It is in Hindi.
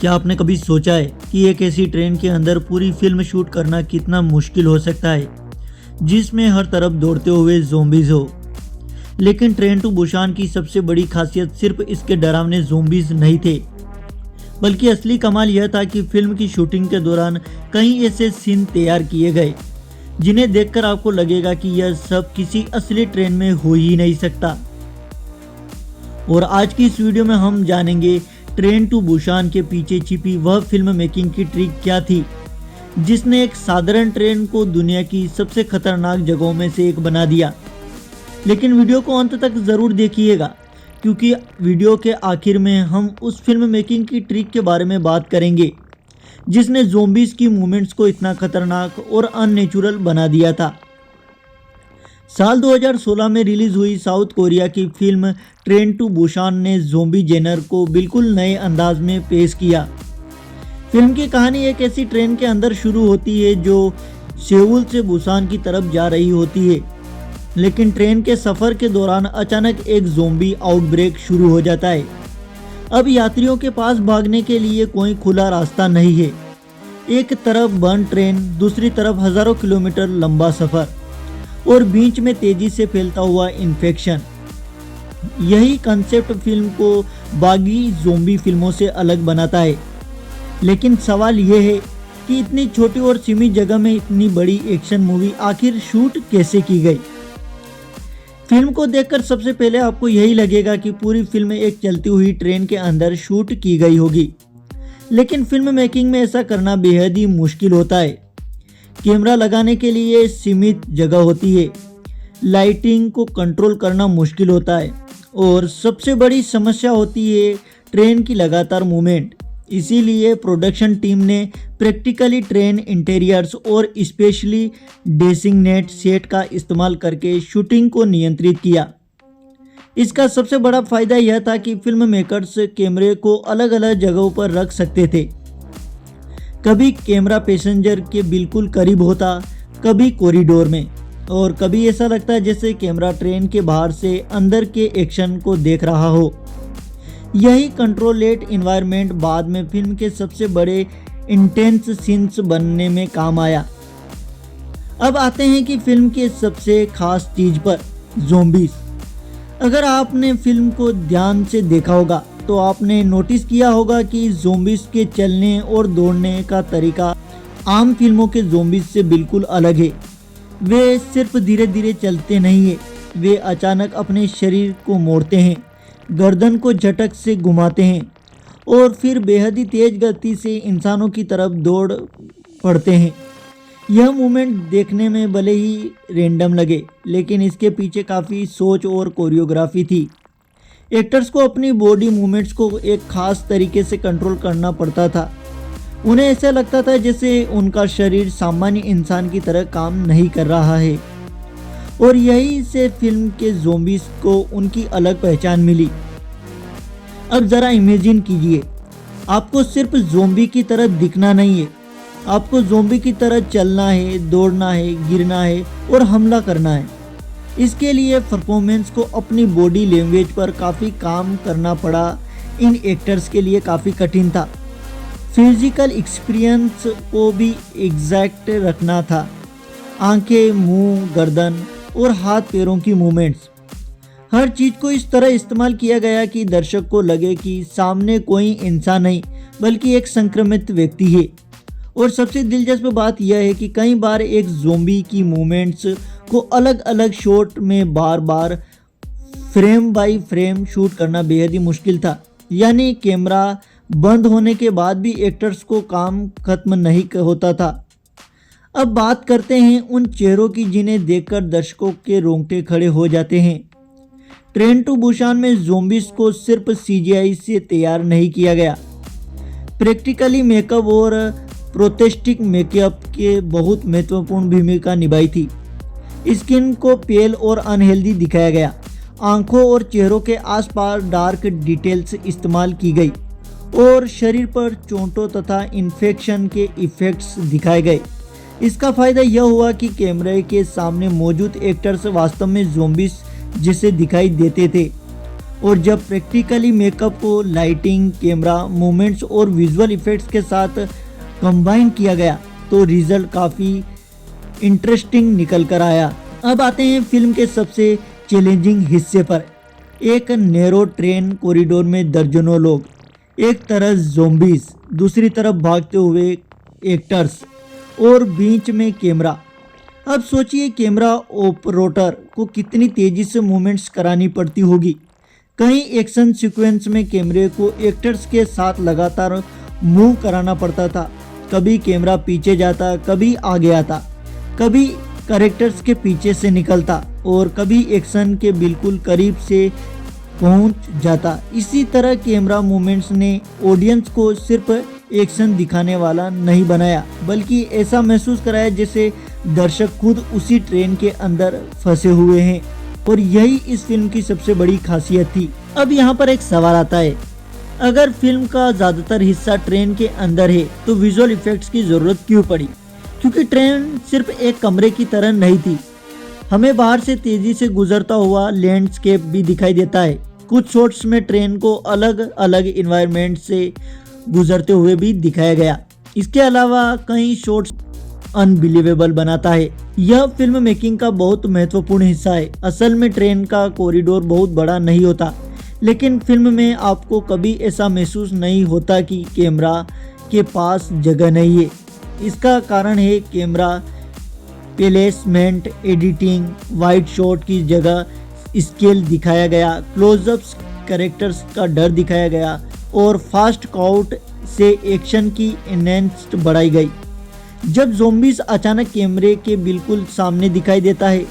क्या आपने कभी सोचा है कि एक ऐसी ट्रेन के अंदर पूरी फिल्म शूट करना कितना मुश्किल हो सकता है, जिसमें हर तरफ दौड़ते हुए ज़ोंबीज़ हो। लेकिन ट्रेन टू बुसान की सबसे बड़ी खासियत सिर्फ इसके डरावने ज़ोंबीज़ नहीं थे, बल्कि असली कमाल यह था कि फिल्म की शूटिंग के दौरान कई ऐसे सीन तैयार किए गए जिन्हें देखकर आपको लगेगा कि यह सब किसी असली ट्रेन में हो ही नहीं सकता। और आज की इस वीडियो में हम जानेंगे ट्रेन टू बुसान के पीछे छिपी वह फिल्म मेकिंग की ट्रिक क्या थी, जिसने एक साधारण ट्रेन को दुनिया की सबसे खतरनाक जगहों में से एक बना दिया। लेकिन वीडियो को अंत तक ज़रूर देखिएगा, क्योंकि वीडियो के आखिर में हम उस फिल्म मेकिंग की ट्रिक के बारे में बात करेंगे जिसने ज़ोंबीज़ की मूवमेंट्स को इतना खतरनाक और अननेचुरल बना दिया था। साल 2016 में रिलीज हुई साउथ कोरिया की फिल्म ट्रेन टू बुसान ने ज़ोंबी जेनर को बिल्कुल नए अंदाज में पेश किया। फिल्म की कहानी एक ऐसी ट्रेन के अंदर शुरू होती है जो सेउल से बुसान की तरफ जा रही होती है, लेकिन ट्रेन के सफ़र के दौरान अचानक एक ज़ोंबी आउटब्रेक शुरू हो जाता है। अब यात्रियों के पास भागने के लिए कोई खुला रास्ता नहीं है। एक तरफ बंद ट्रेन, दूसरी तरफ हज़ारों किलोमीटर लंबा सफ़र और बीच में तेजी से फैलता हुआ इन्फेक्शन। यही कंसेप्ट फिल्म को बागी ज़ोंबी फिल्मों से अलग बनाता है। लेकिन सवाल यह है कि इतनी छोटी और सीमित जगह में इतनी बड़ी एक्शन मूवी आखिर शूट कैसे की गई। फिल्म को देखकर सबसे पहले आपको यही लगेगा कि पूरी फिल्म एक चलती हुई ट्रेन के अंदर शूट की गई होगी, लेकिन फिल्म मेकिंग में ऐसा करना बेहद ही मुश्किल होता है। कैमरा लगाने के लिए सीमित जगह होती है, लाइटिंग को कंट्रोल करना मुश्किल होता है और सबसे बड़ी समस्या होती है ट्रेन की लगातार मूवमेंट। इसीलिए प्रोडक्शन टीम ने प्रैक्टिकली ट्रेन इंटीरियर्स और स्पेशली डेसिग्नेट सेट का इस्तेमाल करके शूटिंग को नियंत्रित किया। इसका सबसे बड़ा फायदा यह था कि फिल्म मेकर्स कैमरे को अलग अलग जगहों पर रख सकते थे। कभी कैमरा पैसेंजर के बिल्कुल करीब होता, कभी कॉरिडोर में, और कभी ऐसा लगता जैसे कैमरा ट्रेन के बाहर से अंदर के एक्शन को देख रहा हो। यही कंट्रोलेट इन्वायरमेंट बाद में फिल्म के सबसे बड़े इंटेंस सीन्स बनने में काम आया। अब आते हैं कि फिल्म के सबसे खास चीज़ पर, ज़ोंबीज़। अगर आपने फिल्म को ध्यान से देखा होगा तो आपने नोटिस किया होगा कि ज़ोंबीज़ के चलने और दौड़ने का तरीका आम फिल्मों के ज़ोंबीज़ से बिल्कुल अलग है। वे सिर्फ धीरे धीरे चलते नहीं है, वे अचानक अपने शरीर को मोड़ते हैं, गर्दन को झटक से घुमाते हैं और फिर बेहद ही तेज गति से इंसानों की तरफ दौड़ पड़ते हैं। यह मूवमेंट देखने में भले ही रैंडम लगे, लेकिन इसके पीछे काफ़ी सोच और कोरियोग्राफी थी। एक्टर्स को अपनी बॉडी मूवमेंट्स को एक खास तरीके से कंट्रोल करना पड़ता था। उन्हें ऐसा लगता था जैसे उनका शरीर सामान्य इंसान की तरह काम नहीं कर रहा है, और यही से फिल्म के ज़ोंबीज़ को उनकी अलग पहचान मिली। अब ज़रा इमेजिन कीजिए, आपको सिर्फ ज़ोंबी की तरह दिखना नहीं है, आपको ज़ोंबी की तरह चलना है, दौड़ना है, गिरना है और हमला करना है। इसके लिए परफॉर्मेंस को अपनी बॉडी लैंग्वेज पर काफ़ी काम करना पड़ा। इन एक्टर्स के लिए काफ़ी कठिन था। फिजिकल एक्सपीरियंस को भी एग्जैक्ट रखना था। आंखें, मुंह, गर्दन और हाथ पैरों की मूवमेंट्स, हर चीज़ को इस तरह इस्तेमाल किया गया कि दर्शक को लगे कि सामने कोई इंसान नहीं बल्कि एक संक्रमित व्यक्ति है। और सबसे दिलचस्प बात यह है कि कई बार एक ज़ोंबी की मूवमेंट्स को अलग अलग शॉट में बार बार फ्रेम बाय फ्रेम शूट करना बेहद ही मुश्किल था। यानी कैमरा बंद होने के बाद भी एक्टर्स को काम खत्म नहीं होता था। अब बात करते हैं उन चेहरों की जिन्हें देखकर दर्शकों के रोंगटे खड़े हो जाते हैं। ट्रेन टू बुसान में ज़ोंबीज़ को सिर्फ सीजीआई से तैयार नहीं किया गया, प्रैक्टिकली मेकअप और प्रोस्थेटिक मेकअप के बहुत महत्वपूर्ण भूमिका निभाई थी। स्किन को पेल और अनहेल्दी दिखाया गया, आंखों और चेहरों के आसपास डार्क डिटेल्स इस्तेमाल की गई और शरीर पर चोटों तथा इन्फेक्शन के इफ़ेक्ट्स दिखाए गए। इसका फ़ायदा यह हुआ कि कैमरे के सामने मौजूद एक्टर्स वास्तव में ज़ोंबीज़ जैसे दिखाई देते थे और जब प्रैक्टिकली मेकअप को लाइटिंग, कैमरा मूवमेंट्स और विजुअल इफेक्ट्स के साथ कंबाइन किया गया तो रिजल्ट काफ़ी इंटरेस्टिंग निकल कर आया। अब आते हैं फिल्म के सबसे चैलेंजिंग हिस्से पर। एक नैरो ट्रेन कॉरिडोर में दर्जनों लोग, एक तरफ ज़ॉम्बीज, दूसरी तरफ भागते हुए एक्टर्स और बीच में कैमरा। अब सोचिए कैमरा ऑपरेटर को कितनी तेज़ी से मूवमेंट्स करानी पड़ती होगी। कई एक्शन सीक्वेंस में कैमरे को एक्टर्स के साथ लगातार मूव कराना पड़ता था। कभी कैमरा पीछे जाता, कभी आगे आता, कभी कैरेक्टर्स के पीछे से निकलता और कभी एक्शन के बिल्कुल करीब से पहुंच जाता। इसी तरह कैमरा मूवमेंट्स ने ऑडियंस को सिर्फ एक्शन दिखाने वाला नहीं बनाया, बल्कि ऐसा महसूस कराया जैसे दर्शक खुद उसी ट्रेन के अंदर फंसे हुए हैं। और यही इस फिल्म की सबसे बड़ी खासियत थी। अब यहाँ पर एक सवाल आता है, अगर फिल्म का ज़्यादातर हिस्सा ट्रेन के अंदर है तो विजुअल इफेक्ट्स की ज़रूरत क्यों पड़ी? क्योंकि ट्रेन सिर्फ एक कमरे की तरह नहीं थी, हमें बाहर से तेज़ी से गुजरता हुआ लैंडस्केप भी दिखाई देता है। कुछ शॉट्स में ट्रेन को अलग अलग इन्वायरमेंट से गुजरते हुए भी दिखाया गया। इसके अलावा कई शॉट्स अनबिलीवेबल बनाता है। यह फिल्म मेकिंग का बहुत महत्वपूर्ण हिस्सा है। असल में ट्रेन का कॉरिडोर बहुत बड़ा नहीं होता, लेकिन फिल्म में आपको कभी ऐसा महसूस नहीं होता कि कैमरा के पास जगह नहीं है। इसका कारण है camera placement, editing, wide shot की जगह स्केल दिखाया गया, क्लोजअप्स, कैरेक्टर्स का डर दिखाया गया और फास्ट काउट से एक्शन की एनहेंस्ड बढ़ाई गई। जब ज़ॉम्बीज अचानक कैमरे के बिल्कुल सामने दिखाई देता है